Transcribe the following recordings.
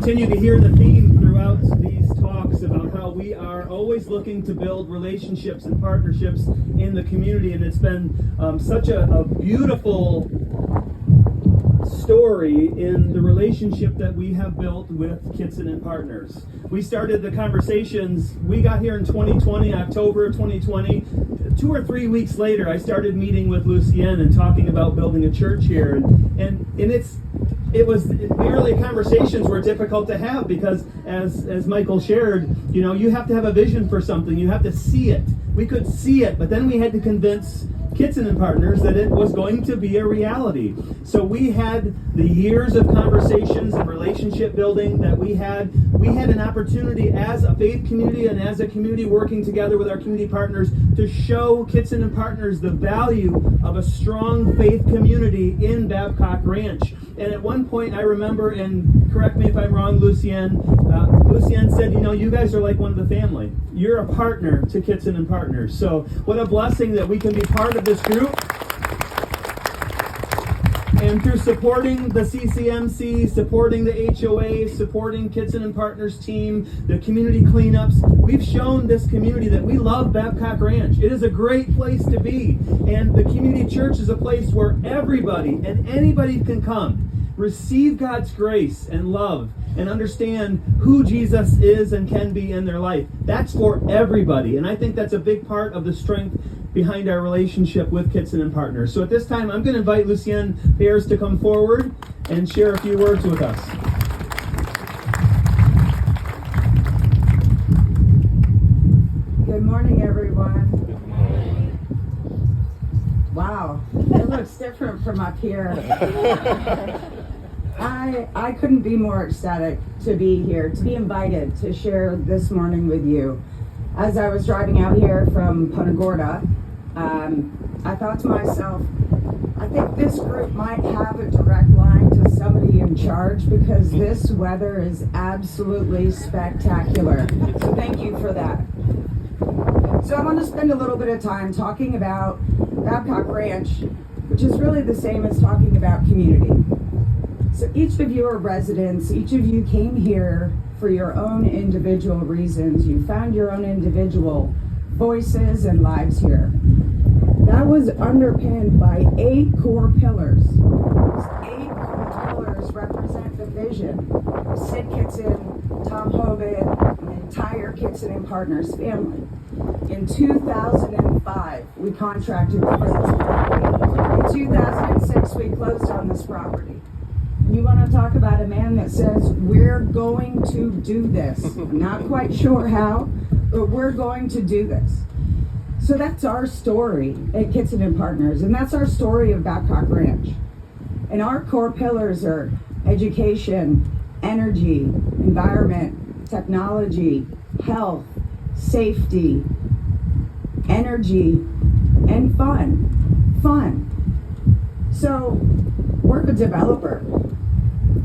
continue to hear the theme throughout these talks about how we are always looking to build relationships and partnerships in the community, and it's been such a beautiful story in the relationship that we have built with Kitson Partners. We started the conversations, we got here in 2020, October of 2020. 2 or 3 weeks later, I started meeting with Lucienne and talking about building a church here. And the early conversations were difficult to have because, as Michael shared, you have to have a vision for something. You have to see it. We could see it, but then we had to convince Kitson Partners that it was going to be a reality. So we had the years of conversations and relationship building that we had an opportunity as a faith community and as a community working together with our community partners to show Kitson Partners the value of a strong faith community in Babcock Ranch. And at one point I remember, and correct me if I'm wrong, Lucienne said, you guys are like one of the family. You're a partner to Kitson Partners. So what a blessing that we can be part of this group. And through supporting the CCMC, supporting the HOA, supporting Kitson Partners team, the community cleanups, we've shown this community that we love Babcock Ranch. It is a great place to be. And the community church is a place where everybody and anybody can come, receive God's grace and love, and understand who Jesus is and can be in their life. That's for everybody. And I think that's a big part of the strength behind our relationship with Kitson Partners. So at this time, I'm going to invite Lucienne Pears to come forward and share a few words with us. Good morning, everyone. Wow, it looks different from up here. I couldn't be more ecstatic to be here, to be invited to share this morning with you. As I was driving out here from Punta Gorda, I thought to myself, I think this group might have a direct line to somebody in charge because this weather is absolutely spectacular. So thank you for that. So I want to spend a little bit of time talking about Babcock Ranch, which is really the same as talking about community. So each of you are residents, each of you came here for your own individual reasons. You found your own individual voices and lives here. That was underpinned by 8 core pillars. Those 8 core pillars represent the vision of Sid Kitson, Tom Hovind, and the entire Kitson Partners family. In 2005, we contracted for this property. In 2006, we closed on this property. You want to talk about a man that says, we're going to do this. I'm not quite sure how, but we're going to do this. So that's our story at Kitson Partners, and that's our story of Babcock Ranch. And our core pillars are education, energy, environment, technology, health, safety, energy, and fun. So we're a developer.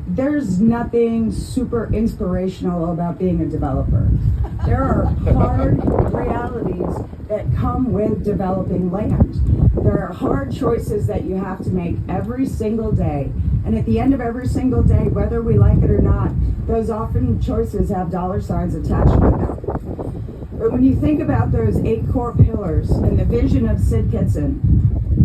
There's nothing super inspirational about being a developer. There are hard realities that come with developing land. There are hard choices that you have to make every single day. And at the end of every single day, whether we like it or not, those often choices have dollar signs attached with them. But when you think about those 8 core pillars and the vision of Sid Kitson,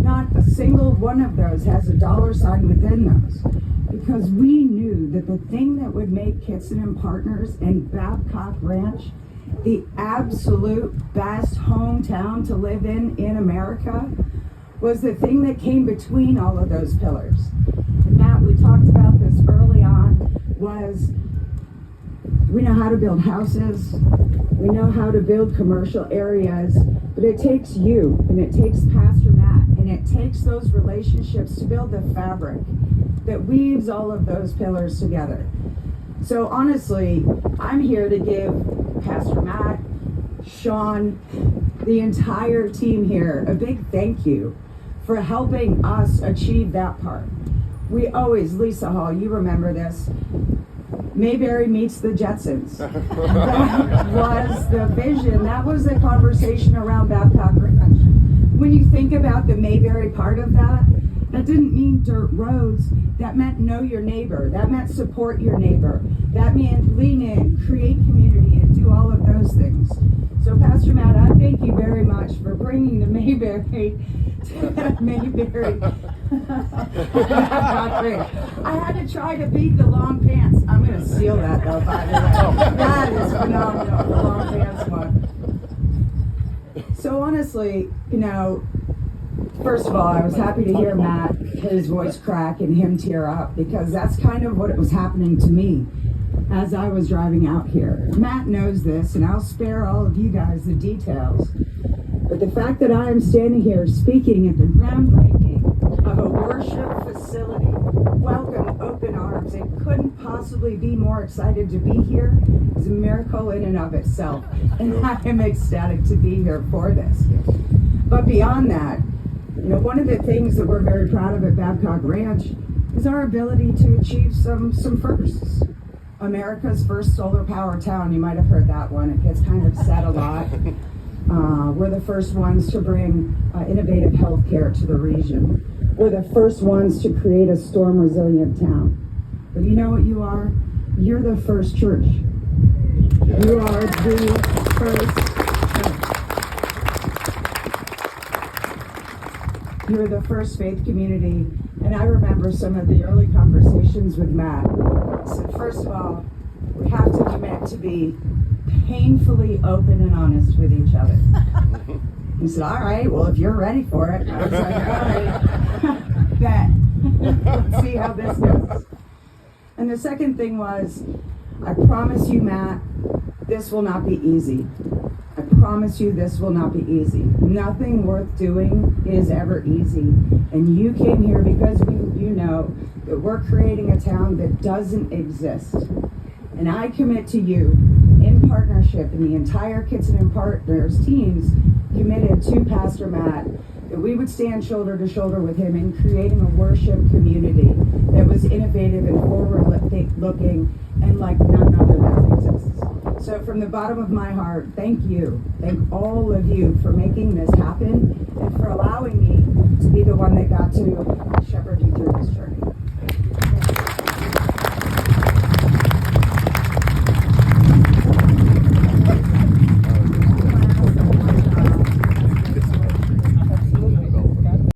not a single one of those has a dollar sign within those. Because we knew that the thing that would make Kitson Partners and Babcock Ranch the absolute best hometown to live in America was the thing that came between all of those pillars. And Matt, we talked about this early on, was we know how to build houses, we know how to build commercial areas, but it takes you, and it takes Pastor Matt, and it takes those relationships to build the fabric that weaves all of those pillars together. So honestly, I'm here to give Pastor Matt, Sean, the entire team here a big thank you for helping us achieve that part. We always, Lisa Hall, you remember this, Mayberry meets the Jetsons. That was the vision. That was the conversation around Babcock Ranch. When you think about the Mayberry part of that, That didn't mean dirt roads. That meant know your neighbor. That meant support your neighbor. That meant lean in, create community, and do all of those things. So Pastor Matt, I thank you very much for bringing the Mayberry to Mayberry. I had to try to beat the long pants. I'm going to steal that though, by the way. That is phenomenal, the long pants one. So honestly, first of all, I was happy to hear Matt, his voice crack and him tear up, because that's kind of what was happening to me as I was driving out here. Matt knows this, and I'll spare all of you guys the details. But the fact that I am standing here speaking at the groundbreaking of a worship facility, welcome, open arms, and couldn't possibly be more excited to be here is a miracle in and of itself. And I am ecstatic to be here for this. But beyond that, one of the things that we're very proud of at Babcock Ranch is our ability to achieve some firsts. America's first solar power town. You might have heard that one. It gets kind of said a lot. We're the first ones to bring innovative healthcare to the region. We're the first ones to create a storm resilient town. But you know what you are? You're the first church. You are the first church. You're the first faith community. And I remember some of the early conversations with Matt. So first of all, we have to commit to be painfully open and honest with each other. He said, all right, well, if you're ready for it. I was like, all right, bet. Let's see how this goes. And the second thing was, I promise you, Matt, this will not be easy. I promise you this will not be easy. Nothing worth doing is ever easy. And you came here because you know that we're creating a town that doesn't exist. And I commit to you, in partnership, and the entire Kitson Partners teams committed to Pastor Matt, that we would stand shoulder to shoulder with him in creating a worship community that was innovative and forward-looking and like none other that exists. So from the bottom of my heart, thank you. Thank all of you for making this happen and for allowing me to be the one that got to shepherd you through this journey.